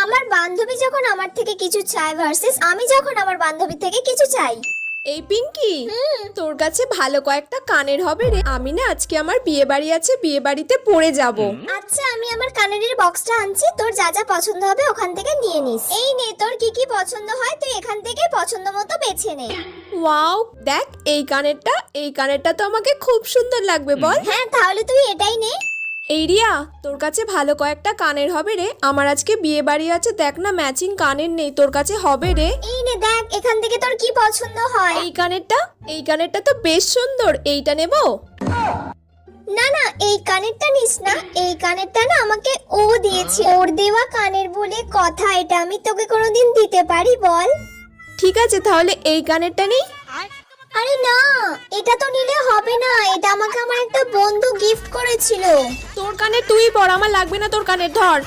আমার বান্ধবী যখন আমার থেকে কিছু চায় ভার্সেস আমি যখন আমার বান্ধবী থেকে কিছু চাই। এই পিঙ্কি, তোর কাছে ভালো কয়েকটা কানের হবে রে। আমি না আজকে আমার বিয়ে বাড়ি আছে, বিয়ে বাড়িতে পরে যাব। আচ্ছা, আমি আমার কানের বক্সটা আনছি, তোর যা যা পছন্দ হবে ওখান থেকে নিয়ে নিস। এই নে, তোর কি কি পছন্দ হয় তুই এখান থেকে পছন্দ মতো বেছে নে। ওয়াও, দেখ এই কানেরটা তো আমাকে খুব সুন্দর লাগবে বল। হ্যাঁ, তাহলে তুই এটাই নে। এই রিয়া, তোর কাছে ভালো কয়েকটা কানের হবে রে। আমার আজকে বিয়ে বাড়ি আছে, দেখ না ম্যাচিং কানের নেই, তোর কাছে হবে রে। এই নে দেখ, এখান থেকে তোর কি পছন্দ হয়। এই কানেরটা তো বেশ সুন্দর, এইটা নেব। না না, এই কানেরটা নিস না, এই কানেরটা না আমাকে ও দিয়েছে, ওর দেওয়া কানের বলে কথা, এটা আমি তোকে কোনোদিন দিতে পারি বল? ঠিক আছে, তাহলে এই কানেরটা নেই। আরে না, এটা তো নিলে হবে না, এটা আমাকে আমার একটা বন্ধু গিফট করেছিল। তোর কানে তুই পর, আমার লাগবে না তোর কানের, ধর।